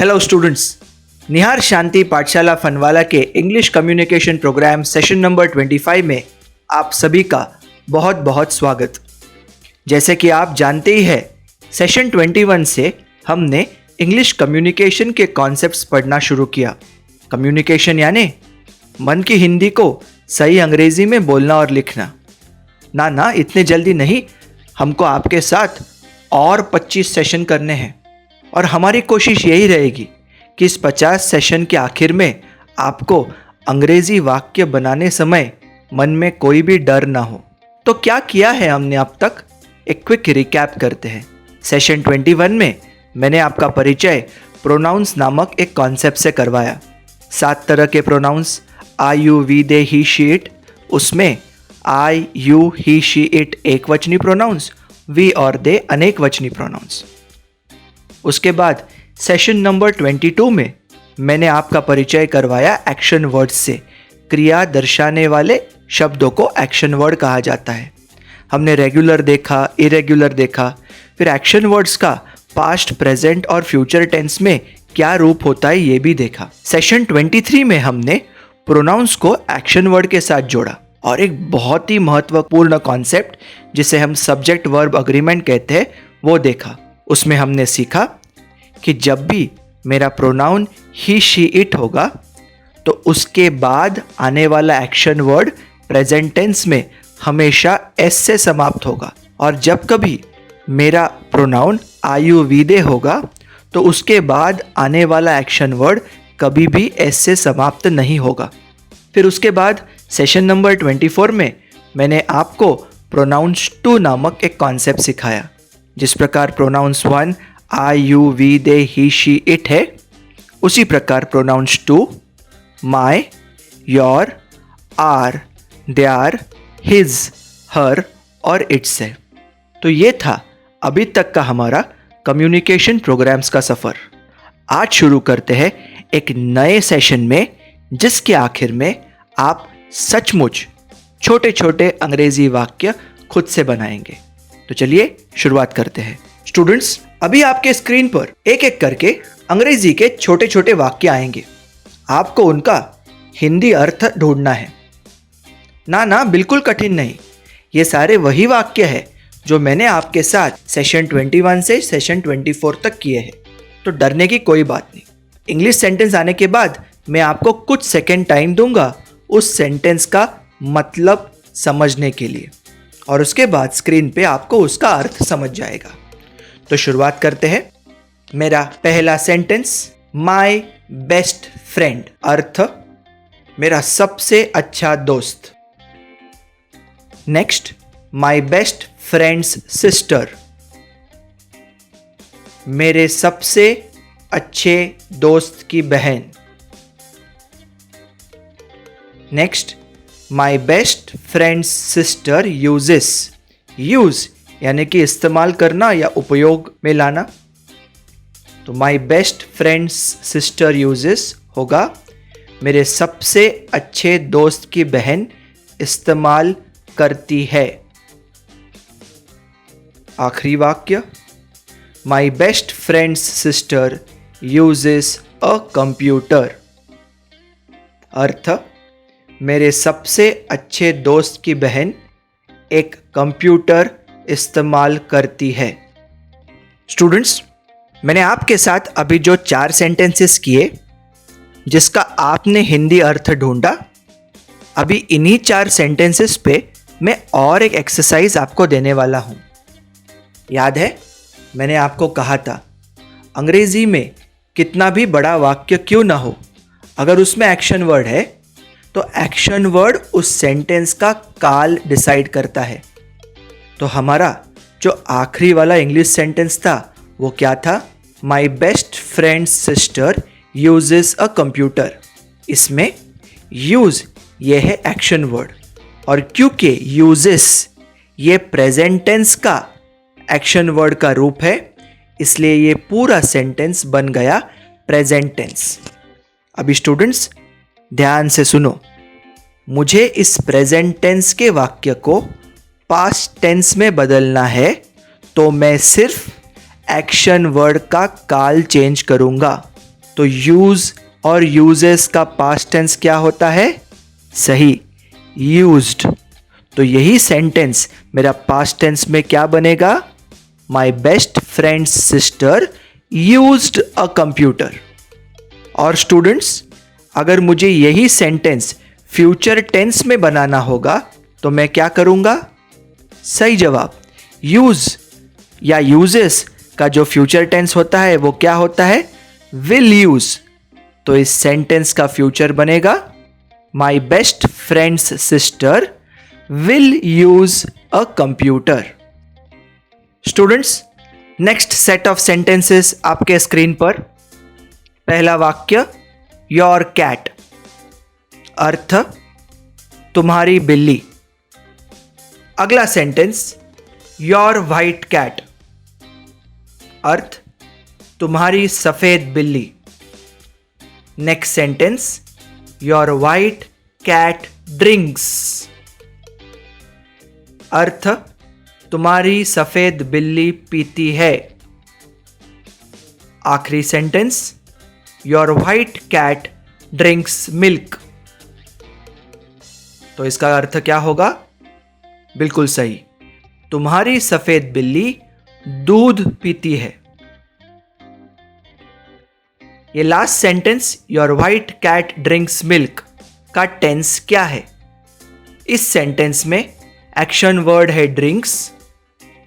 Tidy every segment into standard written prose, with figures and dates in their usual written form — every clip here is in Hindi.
हेलो स्टूडेंट्स, निहार शांति पाठशाला फनवाला के English communication programme session number 25 में आप सभी का बहुत बहुत स्वागत। जैसे कि आप जानते ही हैं, सेशन 21 से हमने इंग्लिश कम्युनिकेशन के कॉन्सेप्ट्स पढ़ना शुरू किया। कम्युनिकेशन यानी मन की हिंदी को सही अंग्रेजी में बोलना और लिखना। ना इतने जल्दी नहीं, हमको आपके साथ और 25 सेशन करने हैं और हमारी कोशिश यही रहेगी कि इस 50 सेशन के आखिर में आपको अंग्रेजी वाक्य बनाने समय मन में कोई भी डर ना हो। तो क्या किया है हमने अब तक, एक क्विक रिकैप करते हैं। सेशन 21 में मैंने आपका परिचय प्रोनाउंस नामक एक कॉन्सेप्ट से करवाया। 7 तरह के pronouns, I you we they he she it, उसमें I you he she it एक वचनी प्रोनाउंस, वी और दे अनेक वचनी प्रोनाउंस। उसके बाद सेशन नंबर 22 में मैंने आपका परिचय करवाया एक्शन वर्ड्स से। क्रिया दर्शाने वाले शब्दों को एक्शन वर्ड कहा जाता है। हमने रेगुलर देखा, इरेगुलर देखा, फिर एक्शन वर्ड्स का पास्ट, प्रेजेंट और फ्यूचर टेंस में क्या रूप होता है ये भी देखा। सेशन 23 में हमने प्रोनाउंस को एक्शन वर्ड के साथ जोड़ा और एक बहुत ही महत्वपूर्ण कॉन्सेप्ट जिसे हम सब्जेक्ट वर्ब अग्रीमेंट कहते हैं वो देखा। उसमें हमने सीखा कि जब भी मेरा प्रोनाउन ही शी इट होगा तो उसके बाद आने वाला एक्शन वर्ड प्रेजेंट टेंस में हमेशा एस से समाप्त होगा, और जब कभी मेरा प्रोनाउन आई यू वी दे होगा तो उसके बाद आने वाला एक्शन वर्ड कभी भी एस से समाप्त नहीं होगा। फिर उसके बाद सेशन नंबर 24 में मैंने आपको प्रोनाउंस टू नामक एक कॉन्सेप्ट सिखाया। जिस प्रकार pronouns 1 I you we they he she it है, उसी प्रकार pronouns 2 my, your, our, their, his, her और इट्स है। तो ये था अभी तक का हमारा कम्युनिकेशन प्रोग्राम्स का सफ़र। आज शुरू करते हैं एक नए सेशन में, जिसके आखिर में आप सचमुच छोटे छोटे अंग्रेजी वाक्य खुद से बनाएंगे। तो चलिए शुरुआत करते हैं। स्टूडेंट्स, अभी आपके स्क्रीन पर एक एक करके अंग्रेजी के छोटे छोटे वाक्य आएंगे। आपको उनका हिंदी अर्थ ढूंढना है। ना बिल्कुल कठिन नहीं, ये सारे वही वाक्य है जो मैंने आपके साथ सेशन 21 से सेशन 24 तक किए हैं, तो डरने की कोई बात नहीं। इंग्लिश सेंटेंस आने के बाद मैं आपको कुछ सेकेंड टाइम दूंगा उस सेंटेंस का मतलब समझने के लिए, और उसके बाद स्क्रीन पे आपको उसका अर्थ समझ जाएगा। तो शुरुआत करते हैं। मेरा पहला सेंटेंस, माई बेस्ट फ्रेंड, अर्थ मेरा सबसे अच्छा दोस्त। नेक्स्ट, माई बेस्ट फ्रेंड्स सिस्टर, मेरे सबसे अच्छे दोस्त की बहन। नेक्स्ट, माई best friend's sister uses, use यानी कि इस्तेमाल करना या उपयोग में लाना। तो माई बेस्ट फ्रेंड्स सिस्टर यूजेस होगा मेरे सबसे अच्छे दोस्त की बहन इस्तेमाल करती है। आखिरी वाक्य, my best friend's sister uses a computer, अर्थ मेरे सबसे अच्छे दोस्त की बहन एक कंप्यूटर इस्तेमाल करती है। स्टूडेंट्स, मैंने आपके साथ अभी जो 4 सेंटेंसेस किए जिसका आपने हिंदी अर्थ ढूंढा, अभी इन्हीं 4 सेंटेंसेस पे मैं और एक एक्सरसाइज आपको देने वाला हूं। याद है, मैंने आपको कहा था अंग्रेजी में कितना भी बड़ा वाक्य क्यों ना हो, अगर उसमें एक्शन वर्ड है तो एक्शन वर्ड उस सेंटेंस का काल डिसाइड करता है। तो हमारा जो आखिरी वाला इंग्लिश सेंटेंस था वो क्या था? माई best friend's sister uses a computer. इसमें यूज ये है एक्शन वर्ड, और क्योंकि यूजेस ये प्रेजेंट टेंस का एक्शन वर्ड का रूप है, इसलिए ये पूरा सेंटेंस बन गया प्रेजेंट टेंस। अभी स्टूडेंट्स ध्यान से सुनो, मुझे इस प्रेजेंट टेंस के वाक्य को पास्ट टेंस में बदलना है, तो मैं सिर्फ एक्शन वर्ड का काल चेंज करूंगा। तो यूज और यूजेस का पास्ट टेंस क्या होता है? सही, यूज्ड। तो यही सेंटेंस मेरा पास्ट टेंस में क्या बनेगा? My best friend's sister used a computer. और स्टूडेंट्स, अगर मुझे यही सेंटेंस फ्यूचर टेंस में बनाना होगा तो मैं क्या करूंगा? सही जवाब, यूज या यूजेस का जो फ्यूचर टेंस होता है वो क्या होता है? Will use. तो इस सेंटेंस का फ्यूचर बनेगा my best friend's sister will use a computer. Students, next set of sentences आपके स्क्रीन पर। पहला वाक्य, योर कैट, अर्थ तुम्हारी बिल्ली। अगला सेंटेंस, योर व्हाइट कैट, अर्थ तुम्हारी सफेद बिल्ली। Next sentence, your white cat drinks, अर्थ तुम्हारी सफेद बिल्ली पीती है। आखिरी sentence, your white cat drinks milk. तो इसका अर्थ क्या होगा? बिल्कुल सही, तुम्हारी सफेद बिल्ली दूध पीती है। ये last sentence, your white cat drinks milk, का टेंस क्या है? इस सेंटेंस में एक्शन वर्ड है ड्रिंक्स,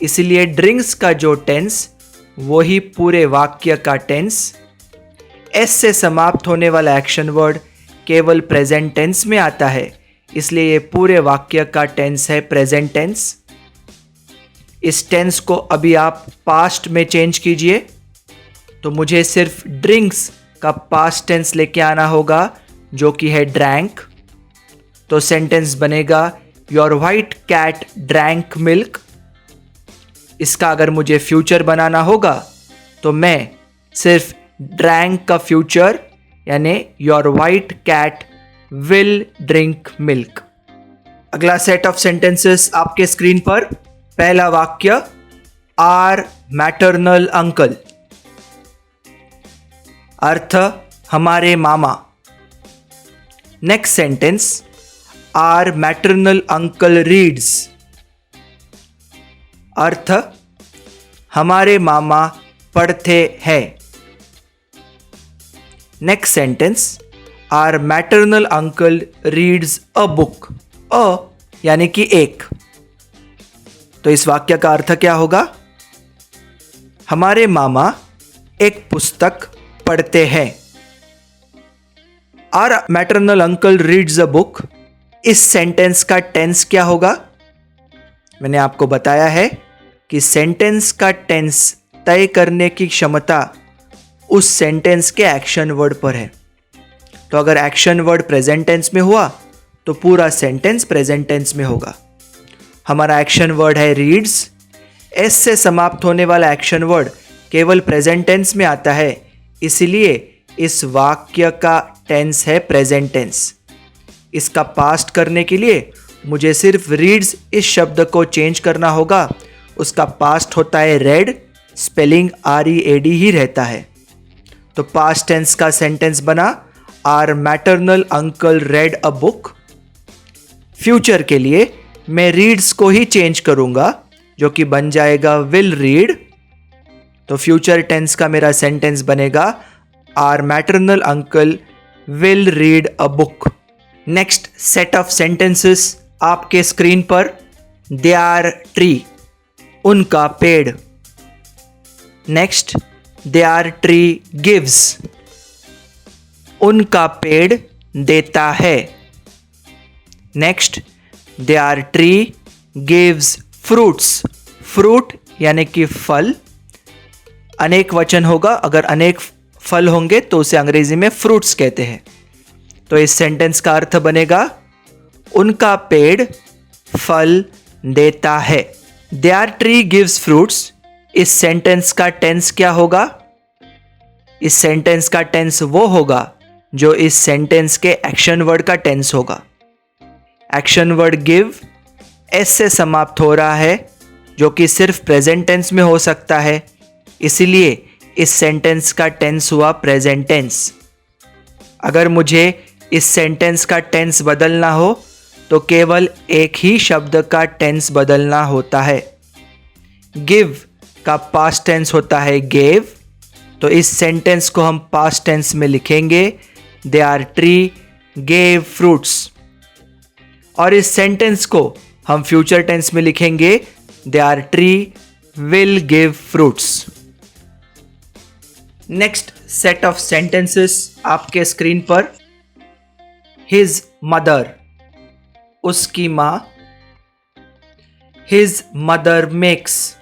इसलिए ड्रिंक्स का जो टेंस वही पूरे वाक्य का टेंस। एस से समाप्त होने वाला एक्शन वर्ड केवल प्रेजेंट टेंस में आता है, इसलिए ये पूरे वाक्य का टेंस है प्रेजेंट टेंस। इस टेंस को अभी आप पास्ट में चेंज कीजिए, तो मुझे सिर्फ ड्रिंक्स का पास्ट टेंस लेके आना होगा जो कि है ड्रैंक। तो सेंटेंस बनेगा your white cat drank milk. इसका अगर मुझे फ्यूचर बनाना होगा तो मैं सिर्फ ड्रैंक का फ्यूचर यानी your white cat will drink milk. अगला सेट ऑफ सेंटेंसेस आपके स्क्रीन पर। पहला वाक्य, आर मैटरनल अंकल, अर्थ हमारे मामा। Next sentence, our maternal uncle reads, अर्थ हमारे मामा पढ़ते हैं। Next sentence, our maternal uncle reads a book, a यानी कि एक। तो इस वाक्य का अर्थ क्या होगा? हमारे मामा एक पुस्तक पढ़ते हैं। Our maternal uncle reads a book, इस सेंटेंस का टेंस क्या होगा? मैंने आपको बताया है कि सेंटेंस का टेंस तय करने की क्षमता उस सेंटेंस के एक्शन वर्ड पर है। तो अगर एक्शन वर्ड प्रेजेंट टेंस में हुआ तो पूरा सेंटेंस प्रेजेंट टेंस में होगा। हमारा एक्शन वर्ड है रीड्स। एस से समाप्त होने वाला एक्शन वर्ड केवल प्रेजेंट टेंस में आता है, इसलिए इस वाक्य का टेंस है प्रेजेंट टेंस। इसका पास्ट करने के लिए मुझे सिर्फ रीड्स इस शब्द को चेंज करना होगा। उसका पास्ट होता है रेड, स्पेलिंग READ ही रहता है। तो पास्ट टेंस का सेंटेंस बना our maternal uncle read a book. Future के लिए मैं रीड्स को ही चेंज करूंगा जो कि बन जाएगा विल रीड। तो फ्यूचर टेंस का मेरा सेंटेंस बनेगा our maternal uncle will read a book. Next set of sentences आपके स्क्रीन पर। दे आर ट्री, उनका पेड़। Next, their tree gives, उनका पेड़ देता है। Next, their tree gives fruits, fruit यानी कि फल। अनेक वचन होगा, अगर अनेक फल होंगे तो उसे अंग्रेजी में फ्रूट्स कहते हैं। तो इस सेंटेंस का अर्थ बनेगा उनका पेड़ फल देता है। Their tree gives fruits, इस सेंटेंस का टेंस क्या होगा? इस सेंटेंस का टेंस वो होगा जो इस सेंटेंस के एक्शन वर्ड का टेंस होगा। एक्शन वर्ड गिव एस से समाप्त हो रहा है जो कि सिर्फ प्रेजेंट टेंस में हो सकता है, इसलिए इस सेंटेंस का टेंस हुआ प्रेजेंट टेंस। अगर मुझे इस सेंटेंस का टेंस बदलना हो तो केवल एक ही शब्द का टेंस बदलना होता है। गिव का पास्ट टेंस होता है गेव, तो इस सेंटेंस को हम पास्ट टेंस में लिखेंगे their tree gave fruits. और इस सेंटेंस को हम फ्यूचर टेंस में लिखेंगे their tree will give fruits. Next set of sentences आपके स्क्रीन पर। हिज मदर, उसकी माँ। हिज मदर मेक्स,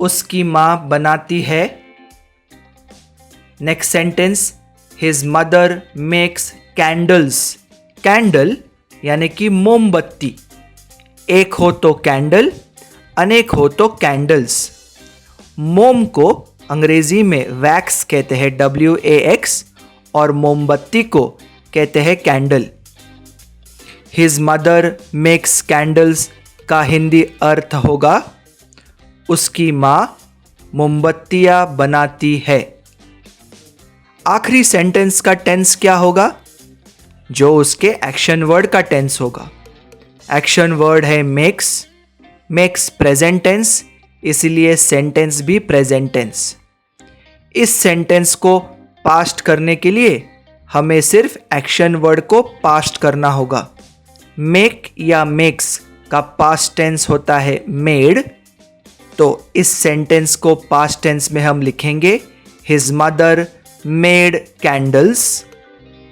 उसकी माँ बनाती है। Next sentence, his mother makes candles. Candle यानी कि मोमबत्ती, एक हो तो कैंडल, अनेक हो तो कैंडल्स। मोम को अंग्रेजी में वैक्स कहते हैं, WAX, और मोमबत्ती को कहते हैं candle. His mother makes candles का हिंदी अर्थ होगा उसकी माँ मोमबत्तियाँ बनाती है। आखिरी सेंटेंस का टेंस क्या होगा? जो उसके एक्शन वर्ड का टेंस होगा। एक्शन वर्ड है मेक्स, मेक्स प्रेजेंट टेंस, इसलिए सेंटेंस भी प्रेजेंट टेंस। इस सेंटेंस को पास्ट करने के लिए हमें सिर्फ एक्शन वर्ड को पास्ट करना होगा। मेक या मेक्स का पास्ट टेंस होता है मेड, तो इस सेंटेंस को पास्ट टेंस में हम लिखेंगे हिज मदर मेड कैंडल्स।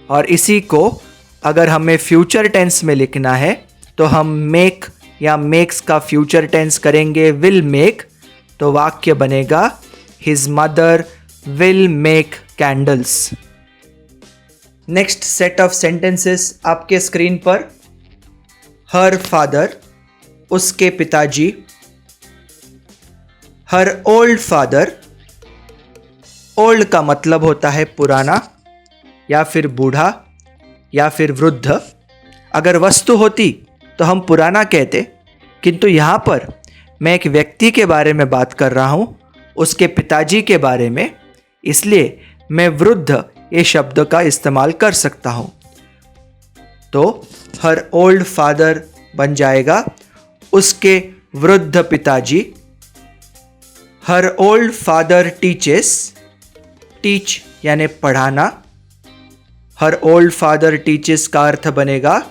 और इसी को अगर हमें फ्यूचर टेंस में लिखना है तो हम मेक या मेक्स का फ्यूचर टेंस करेंगे विल मेक, तो वाक्य बनेगा his mother will make candles. Next set of sentences आपके स्क्रीन पर। हर फादर, उसके पिताजी। हर ओल्ड फादर, ओल्ड का मतलब होता है पुराना या फिर बूढ़ा या फिर वृद्ध। अगर वस्तु होती तो हम पुराना कहते, किंतु यहाँ पर मैं एक व्यक्ति के बारे में बात कर रहा हूँ, उसके पिताजी के बारे में, इसलिए मैं वृद्ध ये शब्द का इस्तेमाल कर सकता हूँ। तो हर ओल्ड फादर बन जाएगा उसके वृद्ध पिताजी। Her old father teaches, teach यानी पढ़ाना। हर ओल्ड फादर टीचेस का अर्थ बनेगा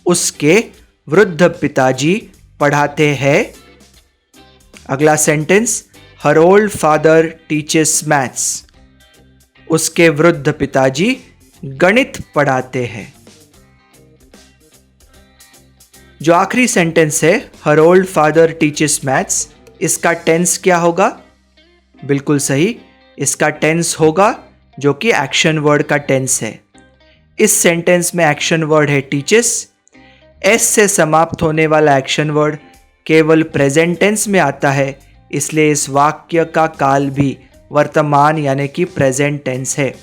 उसके वृद्ध पिताजी पढ़ाते हैं। अगला sentence, her old father teaches maths, उसके वृद्ध पिताजी गणित पढ़ाते हैं। जो आखिरी सेंटेंस है her old father teaches maths, इसका टेंस क्या होगा? बिल्कुल सही, इसका टेंस होगा जो कि एक्शन वर्ड का टेंस है। इस सेंटेंस में एक्शन वर्ड है टीचेस। एस से समाप्त होने वाला एक्शन वर्ड केवल प्रेजेंट टेंस में आता है, इसलिए इस वाक्य का काल भी वर्तमान यानी कि प्रेजेंट टेंस है।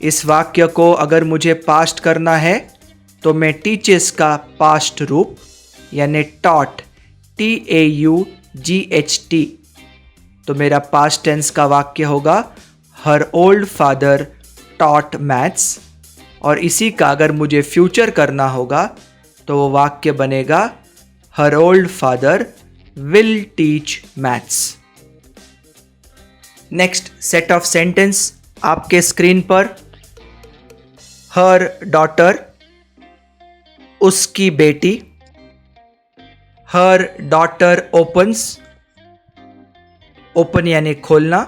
इस वाक्य को अगर मुझे पास्ट करना है तो मैं टीचेस का पास्ट रूप यानी टॉट, TAUGHT, तो मेरा पास्ट टेंस का वाक्य होगा her old father taught maths. और इसी का अगर मुझे फ्यूचर करना होगा तो वो वाक्य बनेगा her old father will teach maths. Next set of sentence आपके स्क्रीन पर। हर डॉटर, उसकी बेटी। हर डॉटर ओपन्स, ओपन यानी खोलना,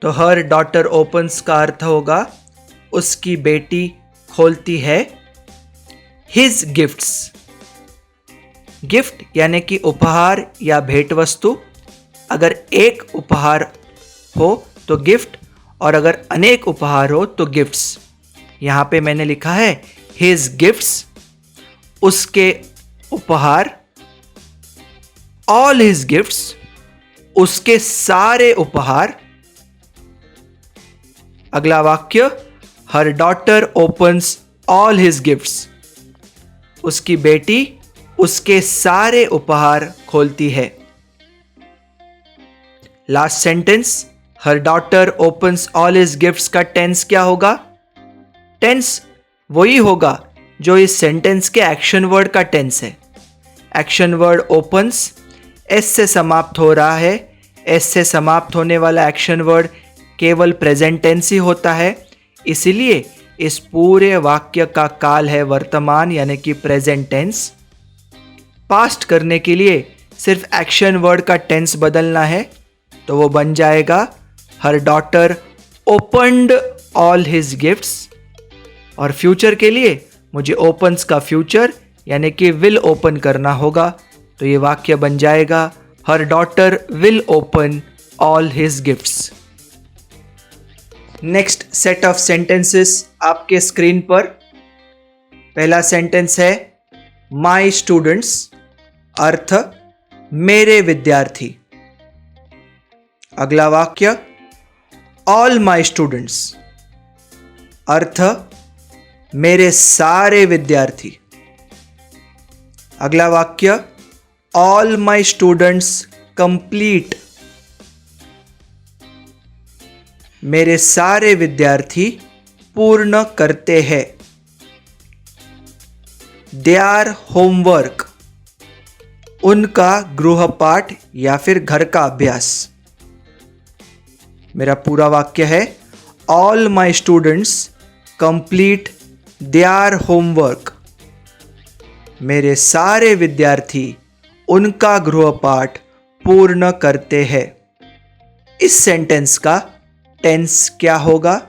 तो हर डॉटर ओपन्स का अर्थ होगा उसकी बेटी खोलती है। हिज गिफ्ट्स, गिफ्ट यानी कि उपहार या भेंट वस्तु। अगर एक उपहार हो तो गिफ्ट, और अगर अनेक उपहार हो तो गिफ्ट्स। यहाँ पे मैंने लिखा है हिज गिफ्ट्स, उसके उपहार। ऑल हिज गिफ्ट्स, उसके सारे उपहार। अगला वाक्य, her daughter opens all his gifts, उसकी बेटी उसके सारे उपहार खोलती है। Last sentence, her daughter opens all his gifts का टेंस क्या होगा? टेंस वही होगा जो इस सेंटेंस के एक्शन वर्ड का टेंस है। एक्शन वर्ड ओपन्स एस से समाप्त हो रहा है। एस से समाप्त होने वाला एक्शन वर्ड केवल प्रेजेंट टेंस ही होता है, इसलिए इस पूरे वाक्य का काल है वर्तमान यानी कि प्रेजेंट टेंस। पास्ट करने के लिए सिर्फ एक्शन वर्ड का टेंस बदलना है, तो वो बन जाएगा her daughter opened all his gifts. और फ्यूचर के लिए मुझे ओपन्स का फ्यूचर यानी कि विल ओपन करना होगा, तो ये वाक्य बन जाएगा her daughter will open all his gifts. Next set of sentences आपके स्क्रीन पर। पहला सेंटेंस है माई स्टूडेंट्स, अर्थ मेरे विद्यार्थी। अगला वाक्य ऑल माई स्टूडेंट्स, अर्थ मेरे सारे विद्यार्थी। अगला वाक्य ऑल माई स्टूडेंट्स कंप्लीट, मेरे सारे विद्यार्थी पूर्ण करते हैं देयर होमवर्क, उनका गृहपाठ या फिर घर का अभ्यास। मेरा पूरा वाक्य है all my students complete their homework, मेरे सारे विद्यार्थी उनका गृहपाठ पूर्ण करते हैं। इस सेंटेंस का टेंस क्या होगा?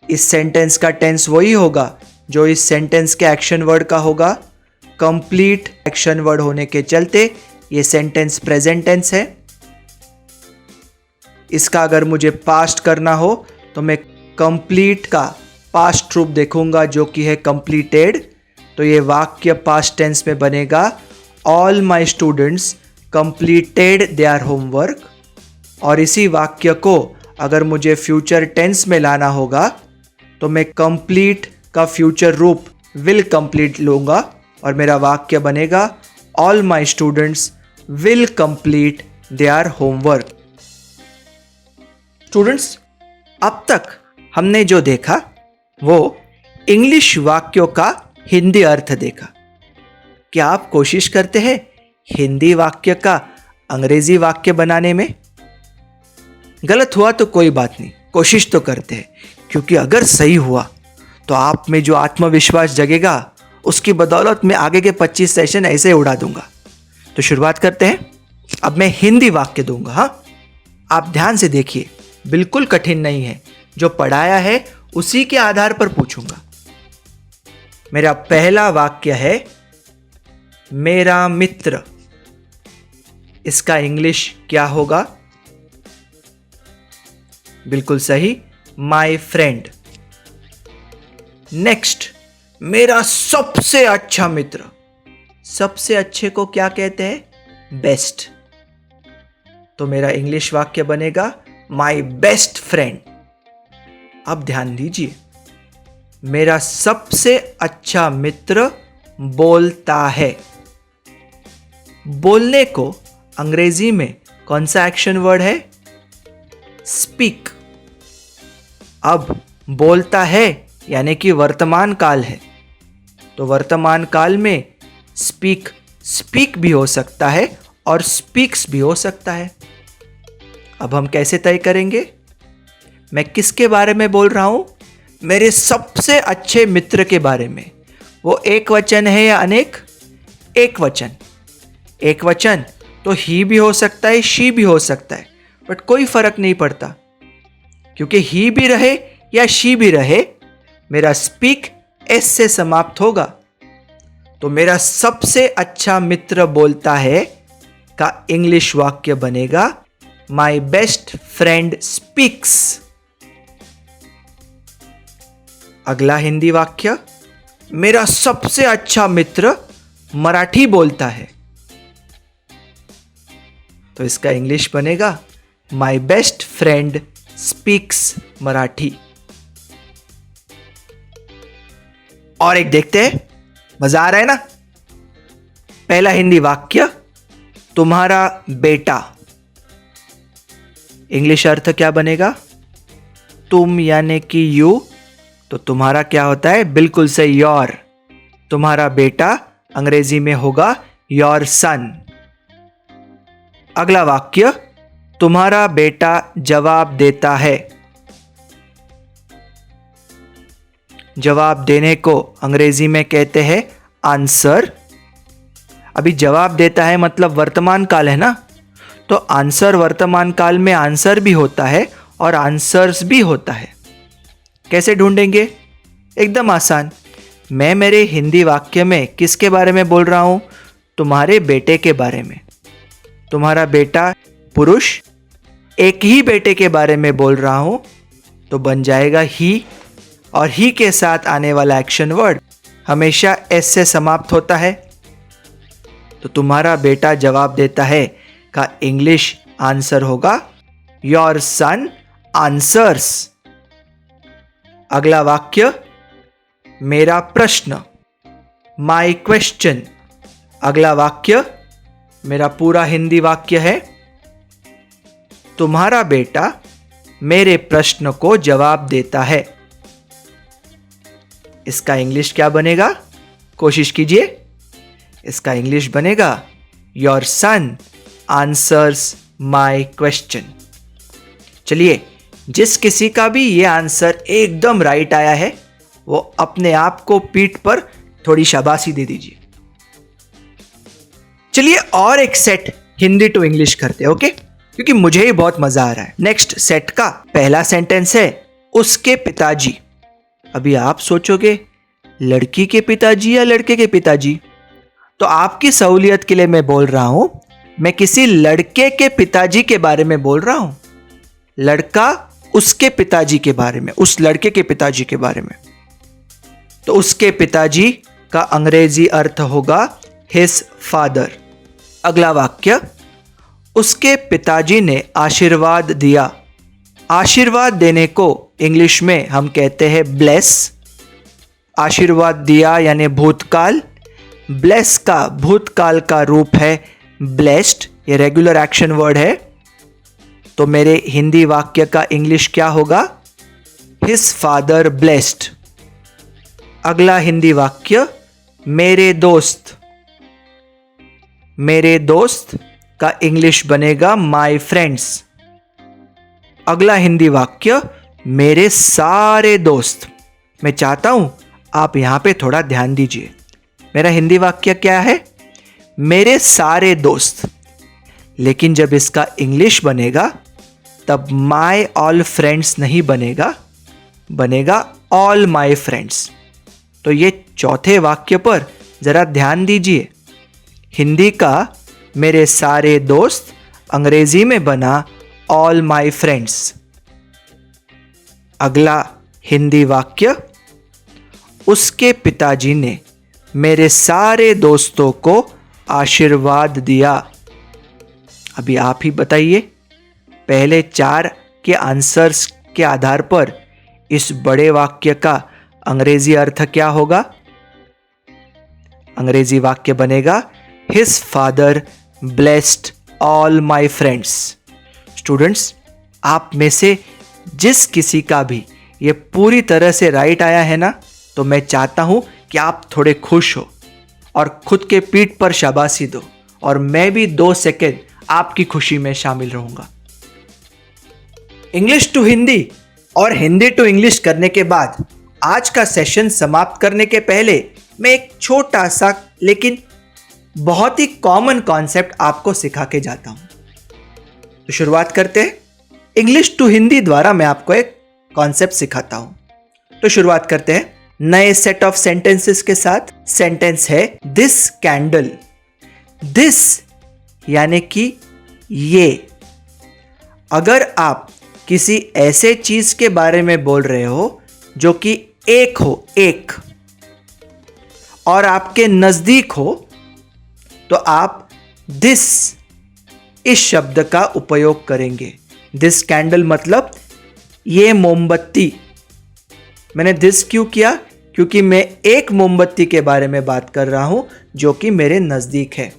इस सेंटेंस का टेंस वही होगा जो इस सेंटेंस के एक्शन वर्ड का होगा। कंप्लीट एक्शन वर्ड होने के चलते ये सेंटेंस प्रेजेंट टेंस है। इसका अगर मुझे पास्ट करना हो तो मैं कंप्लीट का पास्ट रूप देखूंगा जो कि है कंप्लीटेड, तो ये वाक्य पास्ट टेंस में बनेगा all my students completed their homework. और इसी वाक्य को अगर मुझे फ्यूचर टेंस में लाना होगा तो मैं कंप्लीट का फ्यूचर रूप विल कंप्लीट लूंगा और मेरा वाक्य बनेगा all my students will complete their homework. Students, अब तक हमने जो देखा वो इंग्लिश वाक्यों का हिंदी अर्थ देखा। क्या आप कोशिश करते हैं हिंदी वाक्य का अंग्रेजी वाक्य बनाने में? गलत हुआ तो कोई बात नहीं, कोशिश तो करते हैं, क्योंकि अगर सही हुआ तो आप में जो आत्मविश्वास जगेगा उसकी बदौलत मैं आगे के 25 सेशन ऐसे उड़ा दूंगा। तो शुरुआत करते हैं। अब मैं हिंदी वाक्य दूंगा। हाँ, आप ध्यान से देखिए, बिल्कुल कठिन नहीं है, जो पढ़ाया है उसी के आधार पर पूछूंगा। मेरा पहला वाक्य है मेरा मित्र। इसका इंग्लिश क्या होगा? बिल्कुल सही, माई फ्रेंड। नेक्स्ट, मेरा सबसे अच्छा मित्र। सबसे अच्छे को क्या कहते हैं? बेस्ट। तो मेरा इंग्लिश वाक्य बनेगा माई बेस्ट फ्रेंड। अब ध्यान दीजिए, मेरा सबसे अच्छा मित्र बोलता है। बोलने को अंग्रेजी में कौन सा एक्शन वर्ड है? स्पीक। अब बोलता है यानी कि वर्तमान काल है, तो वर्तमान काल में स्पीक भी हो सकता है और स्पीक्स भी हो सकता है। अब हम कैसे तय करेंगे मैं किसके बारे में बोल रहा हूं? मेरे सबसे अच्छे मित्र के बारे में। वो एक वचन है या अनेक? एक वचन। एक वचन तो ही भी हो सकता है, शी भी हो सकता है, बट कोई फर्क नहीं पड़ता, क्योंकि ही भी रहे या शी भी रहे, मेरा स्पीक एस से समाप्त होगा। तो मेरा सबसे अच्छा मित्र बोलता है का इंग्लिश वाक्य बनेगा माई बेस्ट फ्रेंड स्पीक्स। अगला हिंदी वाक्य, मेरा सबसे अच्छा मित्र मराठी बोलता है, तो इसका इंग्लिश बनेगा my best friend speaks Marathi. और एक देखते हैं, मजा आ रहा है ना? पहला हिंदी वाक्य, तुम्हारा बेटा। इंग्लिश अर्थ क्या बनेगा? तुम यानी कि यू, तो तुम्हारा क्या होता है? बिल्कुल सही, योर। तुम्हारा बेटा अंग्रेजी में होगा योर सन। अगला वाक्य, तुम्हारा बेटा जवाब देता है। जवाब देने को अंग्रेजी में कहते हैं आंसर। अभी जवाब देता है मतलब वर्तमान काल है ना, तो आंसर वर्तमान काल में आंसर भी होता है और आंसर्स भी होता है। कैसे ढूंढेंगे? एकदम आसान। मैं मेरे हिंदी वाक्य में किसके बारे में बोल रहा हूं? तुम्हारे बेटे के बारे में। तुम्हारा बेटा पुरुष, एक ही बेटे के बारे में बोल रहा हूं, तो बन जाएगा ही, और ही के साथ आने वाला एक्शन वर्ड हमेशा एस से समाप्त होता है। तो तुम्हारा बेटा जवाब देता है का इंग्लिश आंसर होगा योर सन आंसर्स। अगला वाक्य, मेरा प्रश्न, माई क्वेश्चन। अगला वाक्य मेरा पूरा हिंदी वाक्य है, तुम्हारा बेटा मेरे प्रश्न को जवाब देता है। इसका इंग्लिश क्या बनेगा? कोशिश कीजिए। इसका इंग्लिश बनेगा your son answers my question. चलिए, जिस किसी का भी ये आंसर एकदम राइट आया है वो अपने आप को पीठ पर थोड़ी शाबाशी दे दीजिए। चलिए और एक सेट हिंदी टू इंग्लिश करते हैं, ओके? क्योंकि मुझे ही बहुत मजा आ रहा है। नेक्स्ट सेट का पहला सेंटेंस है उसके पिताजी। अभी आप सोचोगे लड़की के पिताजी या लड़के के पिताजी, तो आपकी सहूलियत के लिए मैं बोल रहा हूं, मैं किसी लड़के के पिताजी के बारे में बोल रहा हूं। लड़का उसके पिताजी के बारे में, उस लड़के के पिताजी के बारे में। तो उसके पिताजी का अंग्रेजी अर्थ होगा हिज फादर। अगला वाक्य, उसके पिताजी ने आशीर्वाद दिया। आशीर्वाद देने को इंग्लिश में हम कहते हैं ब्लेस। आशीर्वाद दिया यानी भूतकाल, ब्लेस का भूतकाल का रूप है ब्लेस्ड, ये रेगुलर एक्शन वर्ड है। तो मेरे हिंदी वाक्य का इंग्लिश क्या होगा? His father blessed. अगला हिंदी वाक्य, मेरे दोस्त। मेरे दोस्त का इंग्लिश बनेगा माय फ्रेंड्स। अगला हिंदी वाक्य, मेरे सारे दोस्त। मैं चाहता हूं आप यहां पे थोड़ा ध्यान दीजिए। मेरा हिंदी वाक्य क्या है? मेरे सारे दोस्त। लेकिन जब इसका इंग्लिश बनेगा तब माय ऑल फ्रेंड्स नहीं बनेगा, बनेगा ऑल माय फ्रेंड्स। तो ये चौथे वाक्य पर जरा ध्यान दीजिए। हिंदी का मेरे सारे दोस्त अंग्रेजी में बना ऑल माय फ्रेंड्स। अगला हिंदी वाक्य, उसके पिताजी ने मेरे सारे दोस्तों को आशीर्वाद दिया। अभी आप ही बताइए, पहले 4 के आंसर्स के आधार पर इस बड़े वाक्य का अंग्रेजी अर्थ क्या होगा? अंग्रेजी वाक्य बनेगा his father blessed all my friends. Students, आप में से जिस किसी का भी ये पूरी तरह से राइट आया है ना, तो मैं चाहता हूं कि आप थोड़े खुश हो और खुद के पीठ पर शाबाशी दो, और मैं भी 2 सेकंड आपकी खुशी में शामिल रहूंगा। इंग्लिश टू हिंदी और हिंदी टू इंग्लिश करने के बाद आज का सेशन समाप्त करने के पहले मैं एक छोटा सा लेकिन बहुत ही कॉमन कॉन्सेप्ट आपको सिखा के जाता हूं। तो शुरुआत करते हैं। इंग्लिश टू हिंदी द्वारा मैं आपको एक कॉन्सेप्ट सिखाता हूं। तो शुरुआत करते हैं नए सेट ऑफ सेंटेंसेस के साथ। सेंटेंस है दिस कैंडल। दिस यानी कि ये। अगर आप किसी ऐसे चीज के बारे में बोल रहे हो जो कि एक हो, एक, और आपके नजदीक हो, तो आप दिस इस शब्द का उपयोग करेंगे। दिस कैंडल मतलब ये मोमबत्ती। मैंने दिस क्यों किया? क्योंकि मैं एक मोमबत्ती के बारे में बात कर रहा हूं जो कि मेरे नजदीक है।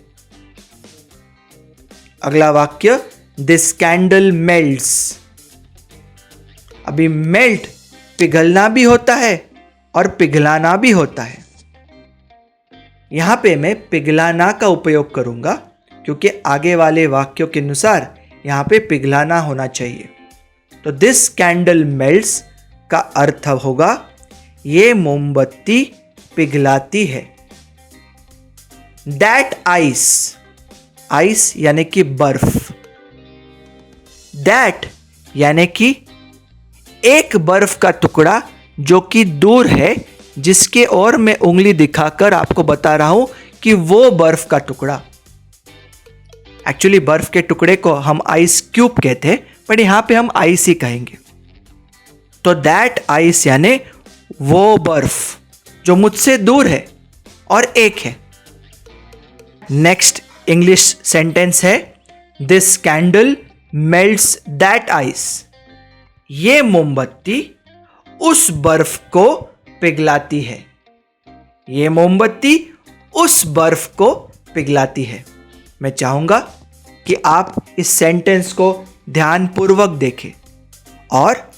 अगला वाक्य, दिस कैंडल मेल्ट्स। अभी मेल्ट पिघलना भी होता है और पिघलाना भी होता है। यहां पे मैं पिघलाना का उपयोग करूंगा क्योंकि आगे वाले वाक्यों के अनुसार यहां पे पिघलाना होना चाहिए। तो दिस कैंडल मेल्ट्स का अर्थ होगा ये मोमबत्ती पिघलाती है। दैट आइस, आइस यानी कि बर्फ, दैट यानी कि एक बर्फ का टुकड़ा जो कि दूर है, जिसके ओर मैं उंगली दिखाकर आपको बता रहा हूं कि वो बर्फ का टुकड़ा। एक्चुअली बर्फ के टुकड़े को हम आइस क्यूब कहते हैं, पर यहां पे हम आइस ही कहेंगे। तो दैट आइस यानी वो बर्फ जो मुझसे दूर है और एक है। नेक्स्ट इंग्लिश सेंटेंस है this candle melts that ice. ये मोमबत्ती उस बर्फ को पिघलाती है। ये मोमबत्ती उस बर्फ को पिघलाती है। मैं चाहूंगा कि आप इस सेंटेंस को ध्यानपूर्वक देखें और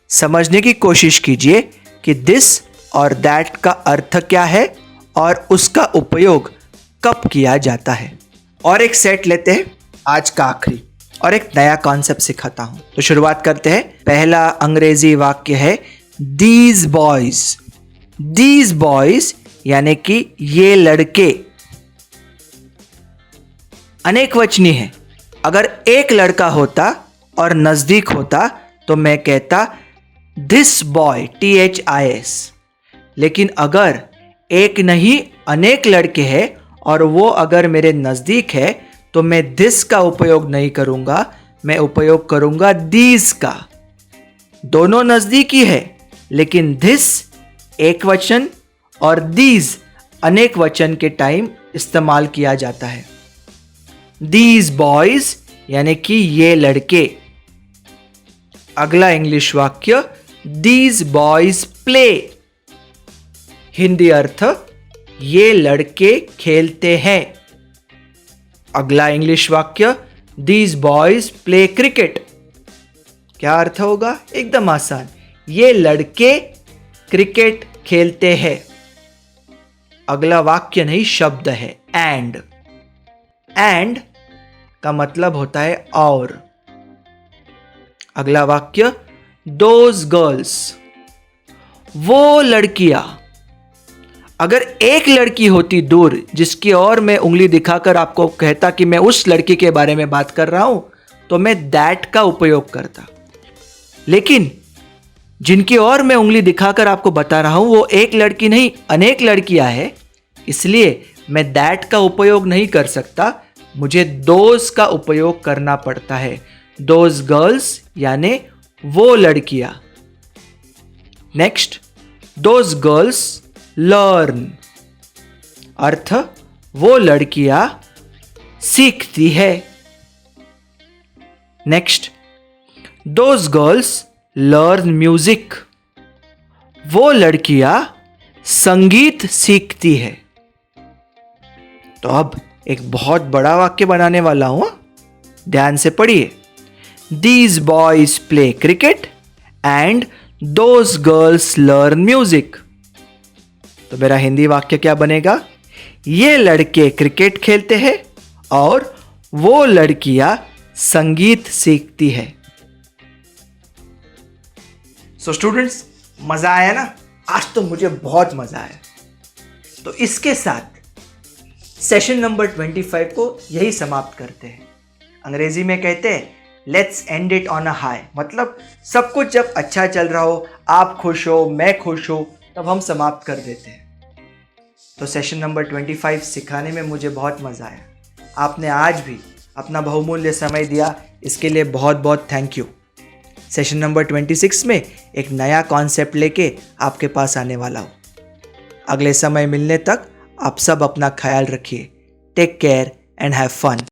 समझने की कोशिश कीजिए कि दिस और दैट का अर्थ क्या है और उसका उपयोग कब किया जाता है। और एक सेट लेते हैं, आज का आखिरी, और एक नया कॉन्सेप्ट सिखाता हूं। तो शुरुआत करते हैं। पहला अंग्रेजी वाक्य है दीज बॉयज। दीज बॉयज यानी कि ये लड़के। अनेकवचनी है। अगर एक लड़का होता और नजदीक होता तो मैं कहता दिस बॉय, THIS। लेकिन अगर एक नहीं अनेक लड़के हैं और वो अगर मेरे नजदीक है तो मैं दिस का उपयोग नहीं करूंगा, मैं उपयोग करूंगा दीज का। दोनों नजदीक ही है, लेकिन दिस एक वचन और दीज अनेक वचन के टाइम इस्तेमाल किया जाता है। दीज बॉयज यानी कि ये लड़के। अगला इंग्लिश वाक्य दीज बॉयज प्ले। हिंदी अर्थ ये लड़के खेलते हैं। अगला इंग्लिश वाक्य दीज बॉयज प्ले क्रिकेट। क्या अर्थ होगा? एकदम आसान, ये लड़के क्रिकेट खेलते हैं। अगला वाक्य नहीं शब्द है एंड। एंड का मतलब होता है और। अगला वाक्य दोज गर्ल्स, वो लड़कियां। अगर एक लड़की होती दूर जिसकी ओर मैं उंगली दिखाकर आपको कहता कि मैं उस लड़की के बारे में बात कर रहा हूं तो मैं दैट का उपयोग करता। लेकिन जिनकी ओर मैं उंगली दिखाकर आपको बता रहा हूं वो एक लड़की नहीं अनेक लड़कियां हैं, इसलिए मैं दैट का उपयोग नहीं कर सकता, मुझे दोज का उपयोग करना पड़ता है। दोज गर्ल्स यानी वो लड़कियां। Next those girls learn. अर्थ वो लड़कियां सीखती है। Next those girls learn music. वो लड़कियां संगीत सीखती है। तो अब एक बहुत बड़ा वाक्य बनाने वाला हूं, ध्यान से पढ़िए। These boys play cricket and those girls learn music. तो मेरा हिंदी वाक्य क्या बनेगा? ये लड़के क्रिकेट खेलते हैं और वो लड़कियां संगीत सीखती है। सो स्टूडेंट्स, मजा आया ना? आज तो मुझे बहुत मजा आया। तो इसके साथ सेशन नंबर 25 को यही समाप्त करते हैं। अंग्रेजी में कहते हैं let's end it on a high. मतलब सब कुछ जब अच्छा चल रहा हो, आप खुश हो, मैं खुश हो, तब हम समाप्त कर देते हैं। तो सेशन नंबर 25 सिखाने में मुझे बहुत मज़ा आया। आपने आज भी अपना बहुमूल्य समय दिया, इसके लिए बहुत बहुत थैंक यू। सेशन नंबर 26 में एक नया कॉन्सेप्ट लेके आपके पास आने वाला हूँ। अगले समय मिलने तक आप सब अपना ख्याल रखिए। Take care and have fun.